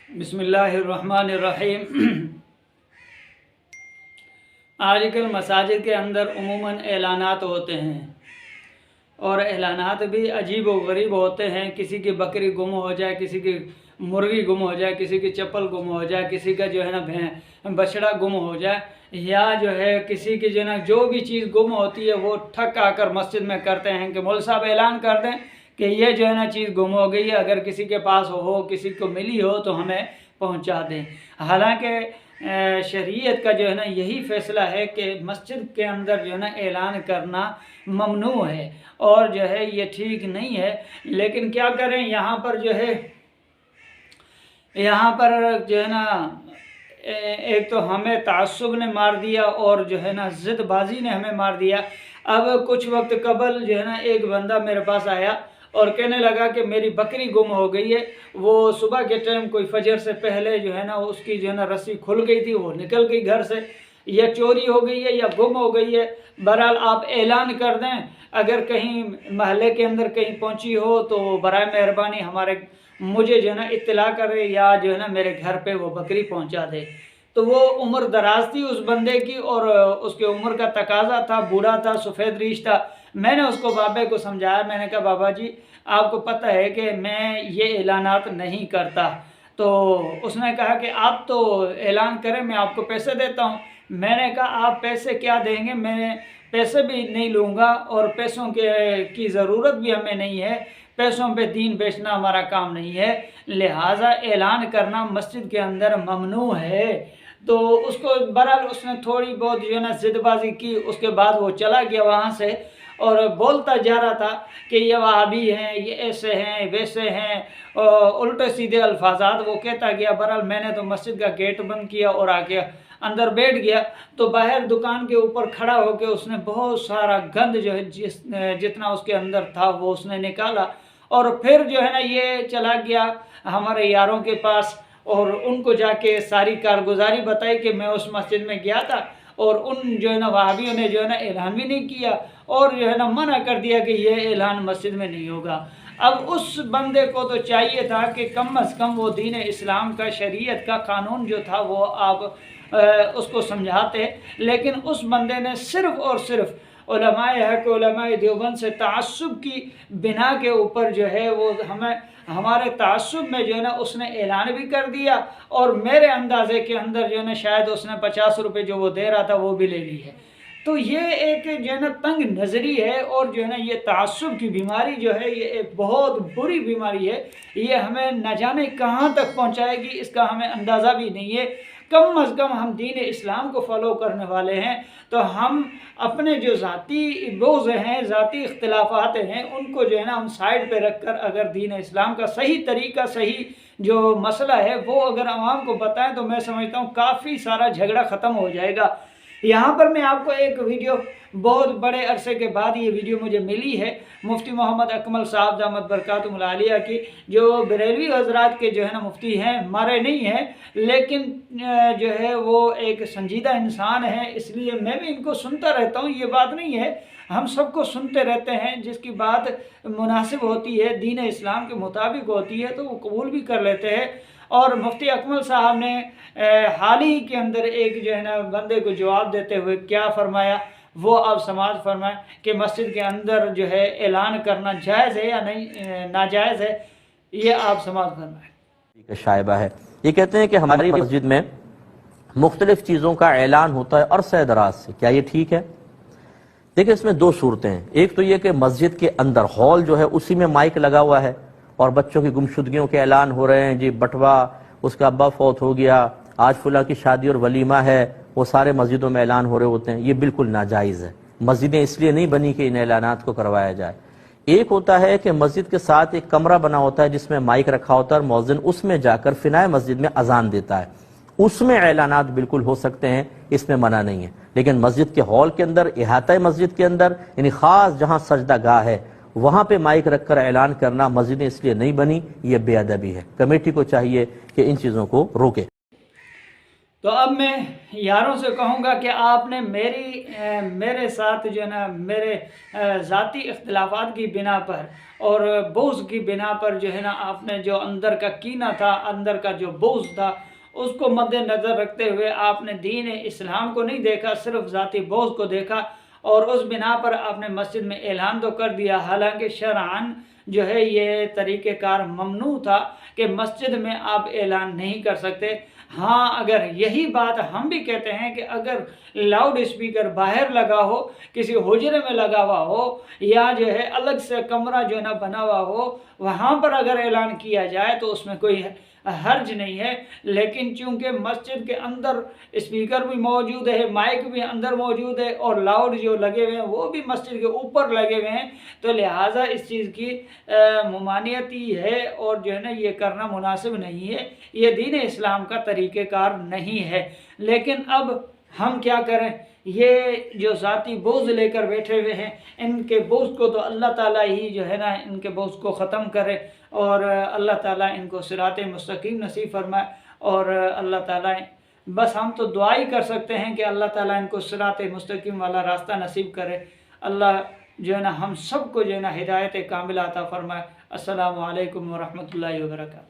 बिस्मिल्लाहिर्रहमानिर्रहीम। आजकल मसाजिद के अंदर उमूमन ऐलानात होते हैं और ऐलानात भी अजीब व गरीब होते हैं। किसी की बकरी गुम हो जाए, किसी की मुर्गी गुम हो जाए, किसी की चप्पल गुम हो जाए, किसी का जो है ना बछड़ा गुम हो जाए, या जो है किसी की जो है ना जो भी चीज़ गुम होती है वो ठक आकर मस्जिद में करते हैं कि मौलवी साहब ऐलान कर दें कि ये जो है ना चीज़ गुम हो गई है, अगर किसी के पास हो, किसी को मिली हो तो हमें पहुंचा दें। हालांकि शरीयत का जो है ना यही फैसला है कि मस्जिद के अंदर जो है ना ऐलान करना ममनू है और जो है ये ठीक नहीं है। लेकिन क्या करें, यहाँ पर जो है ना एक तो हमें तासुब ने मार दिया और जो है ना ज़िदबाजी ने हमें मार दिया। अब कुछ वक्त कबल जो है ना एक बंदा मेरे पास आया और कहने लगा कि मेरी बकरी गुम हो गई है। वो सुबह के टाइम कोई फजर से पहले जो है ना उसकी जो है ना रस्सी खुल गई थी, वो निकल गई घर से, या चोरी हो गई है या गुम हो गई है। बहरहाल आप ऐलान कर दें, अगर कहीं महल्ले के अंदर कहीं पहुंची हो तो बराए मेहरबानी मुझे जो है ना इत्तला करे या जो है ना मेरे घर पे वो बकरी पहुंचा दे। तो वो उम्र दराज थी उस बंदे की और उसके उम्र का तकाजा था, बूढ़ा था, सफ़ेद रीश था। मैंने उसको बाबे को समझाया, मैंने कहा बाबा जी आपको पता है कि मैं ये ऐलानात नहीं करता। तो उसने कहा कि आप तो ऐलान करें, मैं आपको पैसे देता हूँ। मैंने कहा आप पैसे क्या देंगे, मैं पैसे भी नहीं लूँगा और पैसों की ज़रूरत भी हमें नहीं है, पैसों पे दीन बेचना हमारा काम नहीं है, लिहाजा ऐलान करना मस्जिद के अंदर ममनू है। तो उसको बहरहाल उसने थोड़ी बहुत जो है ना ज़िदबाजी की, उसके बाद वो चला गया वहाँ से और बोलता जा रहा था कि ये वहाबी हैं, ये ऐसे हैं, वैसे हैं, उल्टे सीधे अल्फाजात वो कहता गया। बहरहाल मैंने तो मस्जिद का गेट बंद किया और आके अंदर बैठ गया। तो बाहर दुकान के ऊपर खड़ा होकर उसने बहुत सारा गंद जो है जितना उसके अंदर था वो उसने निकाला और फिर जो है ना ये चला गया हमारे यारों के पास और उनको जाके सारी कारगुजारी बताई कि मैं उस मस्जिद में गया था और उन जो है ना वहाबियों ने जो है ना ऐलान भी नहीं किया और जो है ना मना कर दिया कि ये ऐलान मस्जिद में नहीं होगा। अब उस बंदे को तो चाहिए था कि कम अज़ कम वो दीन इस्लाम का, शरीयत का कानून जो था वो आप उसको समझाते, लेकिन उस बंदे ने सिर्फ़ और सिर्फ उलमाए हक, उलमाए देवबंद से तासुब की बिना के ऊपर जो है वो हमारे तासुब में जो है ना उसने ऐलान भी कर दिया और मेरे अंदाजे के अंदर जो है ना शायद उसने 50 रुपये जो वो दे रहा था वो भी ले ली है। तो ये एक जो है ना तंग नज़री है और जो है ना ये तासुब की बीमारी जो है ये एक बहुत बुरी बीमारी है। ये हमें न जाने कहाँ तक पहुँचाएगी इसका हमें अंदाज़ा भी नहीं है। कम अज़ कम हम दीन इस्लाम को फॉलो करने वाले हैं तो हम अपने जो ज़ाती बोझ हैं, ज़ाती इख्तिलाफ़ात हैं, उनको जो है ना हम साइड पे रख कर अगर दीन इस्लाम का सही तरीका, सही जो मसला है वो अगर आवाम को बताएं तो मैं समझता हूँ काफ़ी सारा झगड़ा ख़त्म हो जाएगा। यहाँ पर मैं आपको एक वीडियो, बहुत बड़े अरसे के बाद ये वीडियो मुझे मिली है, मुफ्ती मोहम्मद अकमल साहब दामत बरकातुहुल आलिया की, जो बरेलवी हजरात के जो है ना मुफ्ती हैं, मारे नहीं हैं लेकिन जो है वो एक संजीदा इंसान है, इसलिए मैं भी इनको सुनता रहता हूँ। ये बात नहीं है, हम सबको सुनते रहते हैं, जिसकी बात मुनासिब होती है, दीन इस्लाम के मुताबिक होती है तो वो कबूल भी कर लेते हैं। और मुफ्ती अकमल साहब ने हाल ही के अंदर एक जो है ना बंदे को जवाब देते हुए क्या फरमाया वो आप समाज फरमाएं कि मस्जिद के अंदर जो है ऐलान करना जायज़ है या नहीं, नाजायज़ है, ये आप समाज फरमाएं। शायबा है, ये कहते हैं कि हमारी मस्जिद में मुख्तलिफ चीज़ों का ऐलान होता है अरसे दराज से, क्या ये ठीक है? देखिए इसमें दो सूरतें हैं। एक तो ये कि मस्जिद के अंदर हॉल जो है उसी में माइक लगा हुआ है और बच्चों की गुमशुदगियों के ऐलान हो रहे हैं, जी बटवा उसका अब्बा फौत हो गया, आज फुला की शादी और वलीमा है, वो सारे मस्जिदों में ऐलान हो रहे होते हैं। ये बिल्कुल नाजायज़ है। मस्जिदें इसलिए नहीं बनी कि इन ऐलानात को करवाया जाए। एक होता है कि मस्जिद के साथ एक कमरा बना होता है जिसमें माइक रखा होता है और मौज़िन उसमें जाकर फिनाए मस्जिद में अजान देता है, उसमें ऐलानात बिल्कुल हो सकते हैं, इसमें मना नहीं है। लेकिन मस्जिद के हॉल के अंदर, इहाता मस्जिद के अंदर, यानी खास जहाँ सजदा गाह है वहाँ पे माइक रखकर ऐलान करना मस्जिदें इसलिए नहीं बनी, ये बेअदबी है। कमेटी को चाहिए कि इन चीज़ों को रोके। तो अब मैं यारों से कहूँगा कि आपने मेरे साथ जो है ना मेरे ज़ाती इख्तिलाफ़ात की बिना पर और बोझ की बिना पर जो है ना आपने जो अंदर का कीना था, अंदर का जो बोझ था, उसको मद्देनज़र रखते हुए आपने दीन इस्लाम को नहीं देखा, सिर्फ ज़ाती बोझ को देखा और उस बिना पर आपने मस्जिद में ऐलान तो कर दिया। हालांकि शरअन जो है ये तरीक़ेकार ममनू था कि मस्जिद में आप ऐलान नहीं कर सकते। हाँ, अगर यही बात हम भी कहते हैं कि अगर लाउड स्पीकर बाहर लगा हो, किसी हुजरे में लगा हुआ हो या जो है अलग से कमरा जो है ना बना हुआ हो, वहाँ पर अगर ऐलान किया जाए तो उसमें कोई हर्ज नहीं है। लेकिन चूंकि मस्जिद के अंदर स्पीकर भी मौजूद है, माइक भी अंदर मौजूद है और लाउड जो लगे हुए हैं वो भी मस्जिद के ऊपर लगे हुए हैं, तो लिहाजा इस चीज़ की ममानियत ही है और जो है ना ये करना मुनासिब नहीं है, ये दीन इस्लाम का तरीक़ेकार नहीं है। लेकिन अब हम क्या करें, ये जो ज़ाती बोझ लेकर बैठे हुए हैं, इनके बोझ को तो अल्लाह ताला ही जो है ना इनके बोझ को ख़त्म करे और अल्लाह ताला इनको सिरात मुस्तकीम नसीब फरमाए। और अल्लाह ताला बस हम तो दुआ ही कर सकते हैं कि अल्लाह ताला इनको सिरात मुस्तकीम वाला रास्ता नसीब करे। अल्लाह जो है ना हम सबको जो है ना हिदायत कामिला अता फरमाए। अस्सलामु अलैकुम व रहमतुल्लाहि व बरकातहू।